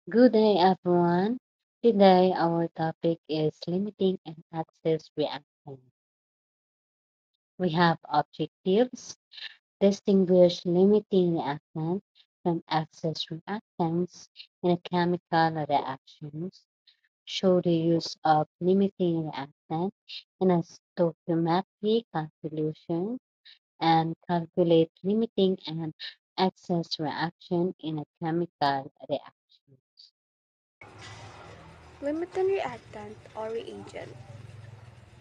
Good day, everyone. Today, our topic is limiting and access reaction. We have objectives, distinguish limiting reactants from access reactants in chemical reactions, show the use of limiting reactant in a stoichiometry calculation, and calculate limiting and access reaction in a chemical reaction. Limiting reactant or reagent.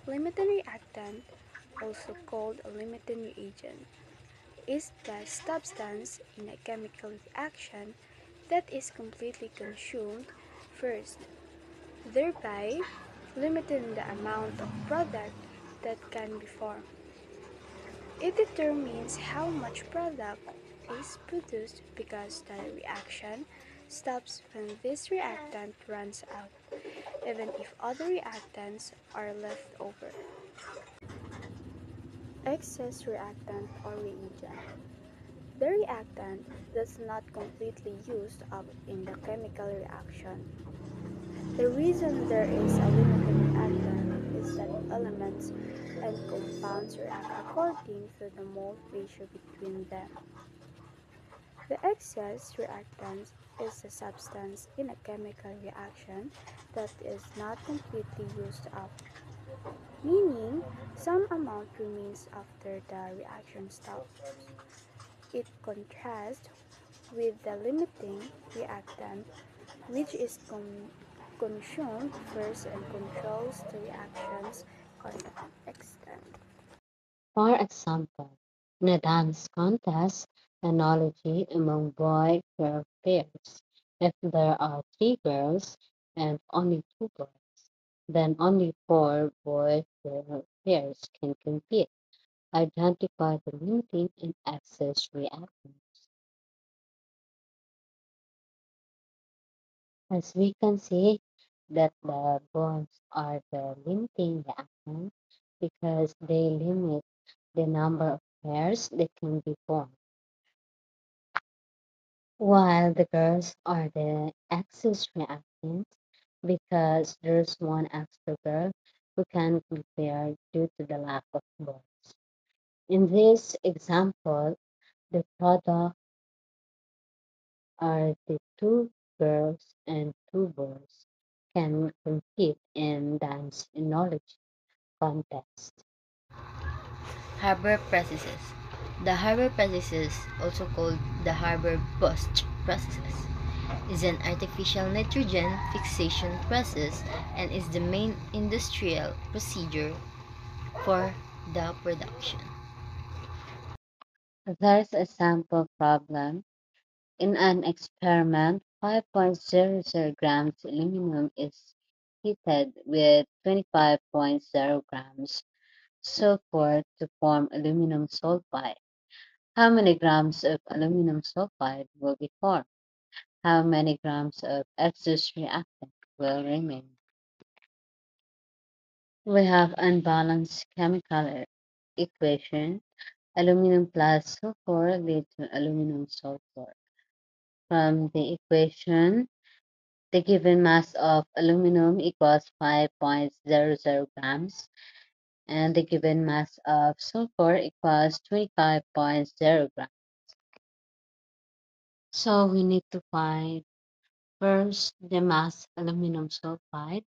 Limiting reactant, also called a limiting reagent, is the substance in a chemical reaction that is completely consumed first, thereby limiting the amount of product that can be formed. It determines how much product is produced because the reaction stops when this reactant runs out, even if other reactants are left over. Excess reactant or reagent. The reactant does not completely used up in the chemical reaction. The reason there is a limited reactant is that elements and compounds react according to the mole ratio between them. The excess reactant is a substance in a chemical reaction that is not completely used up, meaning some amount remains after the reaction stops. It contrasts with the limiting reactant, which is consumed first and controls the reaction's extent. For example, in a dance contest analogy among boy-girl pairs, if there are three girls and only two boys, then only four boy-girl pairs can compete. Identify the limiting and access reactants. As we can see that the bonds are the limiting reactant because they limit the number of pairs that can be formed, while the girls are the excess reactants because there's one extra girl who can be paired due to the lack of boys. In this example, the product are the two girls and two boys can compete in dance knowledge contest. Haber-Processes. The Haber-Processes, also called the Haber-Bosch process, is an artificial nitrogen fixation process and is the main industrial procedure for the production. There's a sample problem. In an experiment, 5.00 grams aluminum is heated with 25.0 grams sulfur to form aluminum sulfide. How many grams of aluminum sulfide will be formed? How many grams of excess reactant will remain? We have unbalanced chemical equation. Aluminum plus sulfur lead to aluminum sulfur. From the equation, the given mass of aluminum equals 5.00 grams, and the given mass of sulfur equals 25.0 grams. So we need to find first the mass aluminum sulfide,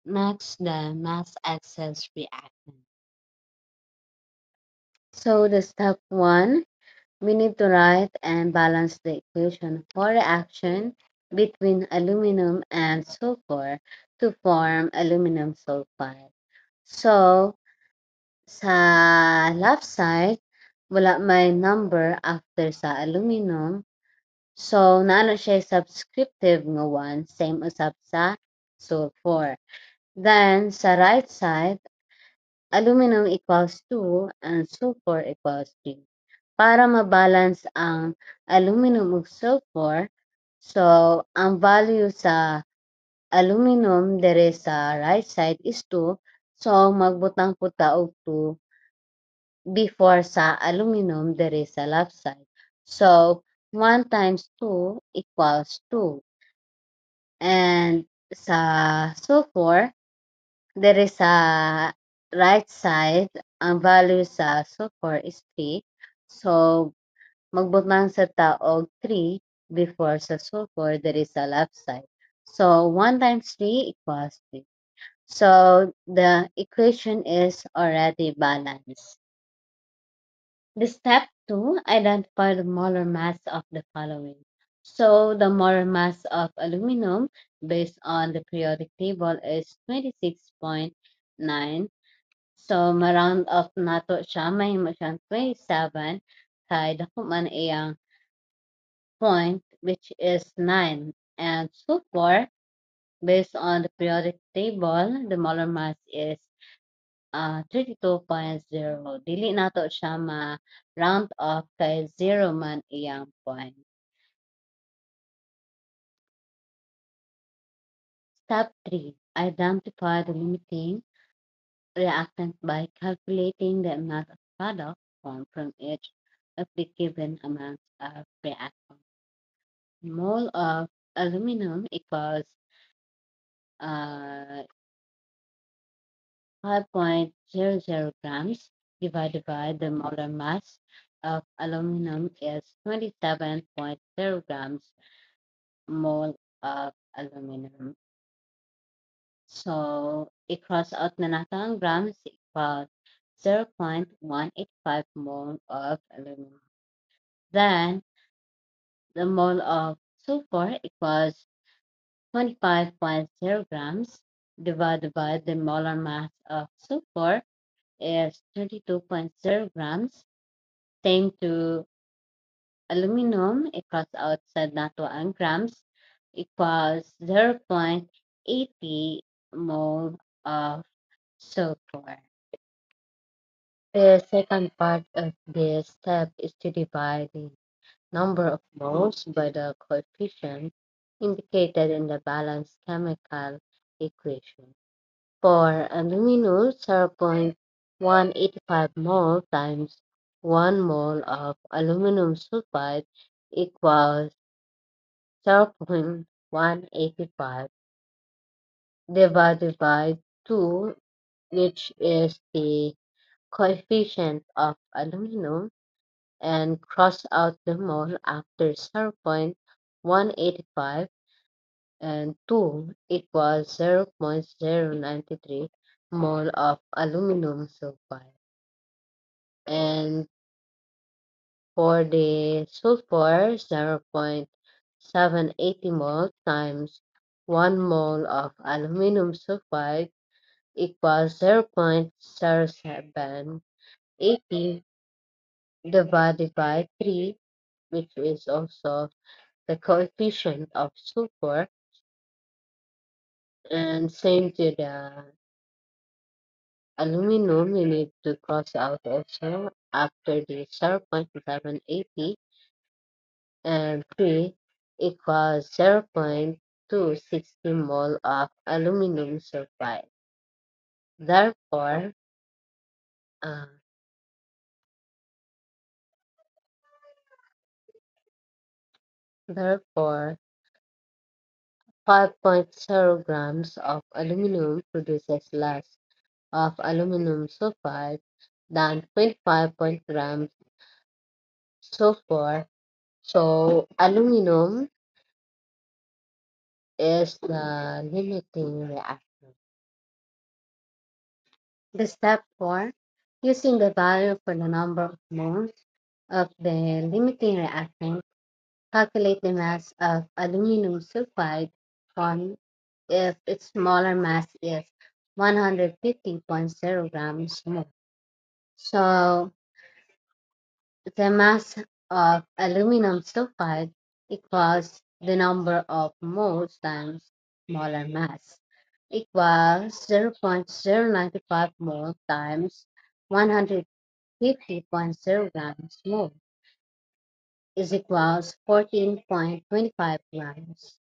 next the mass excess reactant. So the step one, we need to write and balance the equation for reaction between aluminum and sulfur to form aluminum sulfide. So, sa left side, wala may number after sa aluminum. So, naano siya subscriptive nga 1, same usab sa sulfur. Then, sa right side, aluminum equals 2 and sulfur equals 3. Para mabalance ang aluminum ug sulfur, so ang value sa aluminum dere sa right side is 2, so magbutang pud ta og 2 before sa aluminum dere sa left side. So 1 times 2 equals 2. And sa sulfur, there is a right side, ang value sa sulfur is 3. So, magbutang sa taog 3 before sa sulfur, there is a left side. So, 1 times 3 equals 3. So, the equation is already balanced. The step 2, identify the molar mass of the following. So, the molar mass of aluminum based on the periodic table is 26.9. So, ma-round off nato siya, mahimo siyang 27 kay dako man iyang point which is 9. And sulfur, based on the periodic table, the molar mass is 32.0. Dili nato siya ma-round off kay 0 man iyang point. Step 3. Identify the limiting reactant by calculating the amount of product formed from each of the given amounts of reactant. Mole of aluminum equals uh, 5.00 grams divided by the molar mass of aluminum is 27.0 grams mole of aluminum. So, i-cross out na natin ang grams equals 0.185 mole of aluminum. Then, the mole of sulfur equals 25.0 grams divided by the molar mass of sulfur is 32.0 grams. Same to aluminum, i-cross outside nato ang grams equals 0.80 mole of sulfur. The second part of this step is to divide the number of moles by the coefficient indicated in the balanced chemical equation. For aluminum, 0.185 mole times 1 mole of aluminum sulfide equals 0.185 divided by 2, which is the coefficient of aluminum, and cross out the mole after 0.185, and 2 equals 0.093 mole of aluminum sulfide. And for the sulfur, 0.780 mole times 1 mole of aluminum sulfide equals 0.0780 divided by 3, which is also the coefficient of sulfur, and same to the aluminum, we need to cross out also after the 0.780, and 3 equals 0.260 mole of aluminum sulfide. Therefore, uh, therefore, 5.0 grams of aluminum produces less of aluminum sulfide than 25 grams sulfur. So, aluminum is the limiting reactant. The step 4, using the value for the number of moles of the limiting reactant, calculate the mass of aluminum sulfide formed if its molar mass is 150.0 grams mole. So, the mass of aluminum sulfide equals the number of moles times molar mass equals 0.095 mole times 150.0 grams mole is equals 14.25 grams.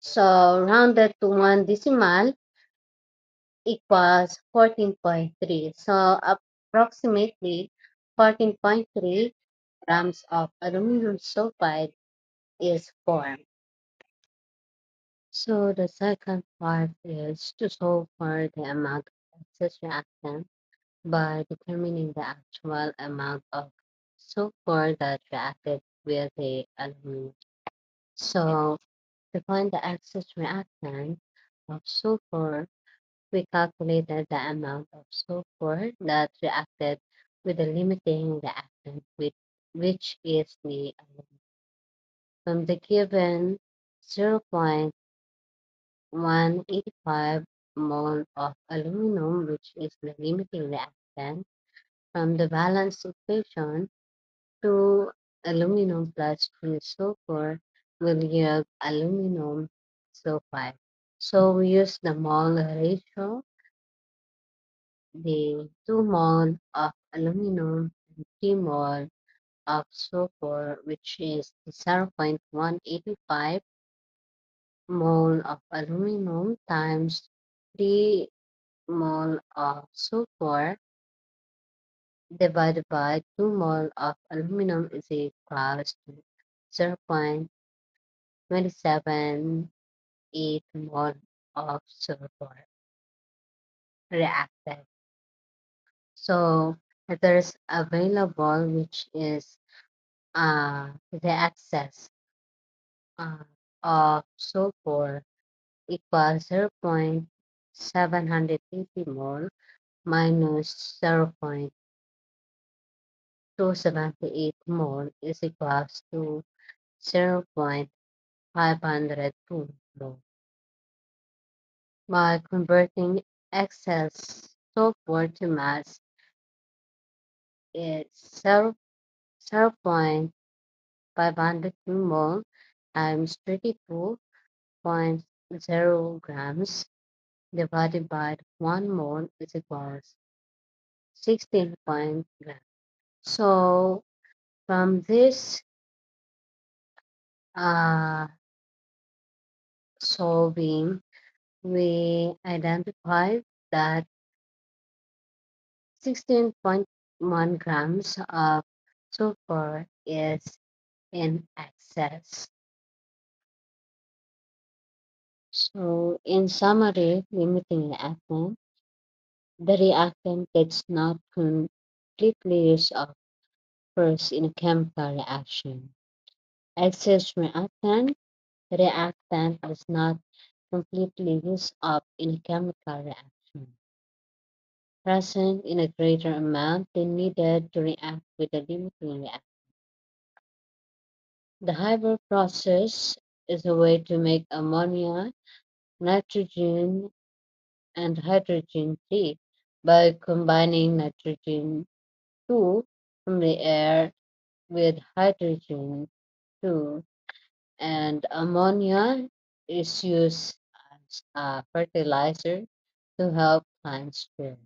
So rounded to one decimal equals 14.3. So approximately 14.3 grams of aluminum sulfide is formed. So the second part is to solve for the amount of excess reactant by determining the actual amount of sulfur that reacted with the aluminum. So to find the excess reactant of sulfur, we calculated the amount of sulfur that reacted with the limiting reactant, which is the aluminum. From the given 0.185 mole of aluminum, which is the limiting reactant, from the balance equation, 2 aluminum plus 3 sulfur will yield aluminum sulfide. So we use the mole ratio, the 2 mole of aluminum and 3 mole of sulfur, which is the 0.185 mole of aluminum times 3 mole of sulfur divided by 2 mole of aluminum is equals to 0.278 mole of sulfur reacted. So there's available, which is the excess uh, of sulfur equals 0.780 mole minus 0.278 mole is equals to 0.502 mole. By converting excess sulfur to mass, it's 0.502 mole times 32.0 grams divided by 1 mole is equals 16 point grams. So from this uh, solving, we identified that 16.1 grams of sulfur is in excess. So in summary, limiting reactant, the reactant gets not completely used up first in a chemical reaction. Excess reactant, the reactant does not completely use up in a chemical reaction, present in a greater amount than needed to react with the limiting reactant. The Haber process is a way to make ammonia, nitrogen, and hydrogen free by combining nitrogen 2 from the air with hydrogen 2, and ammonia is used as a fertilizer to help plants grow.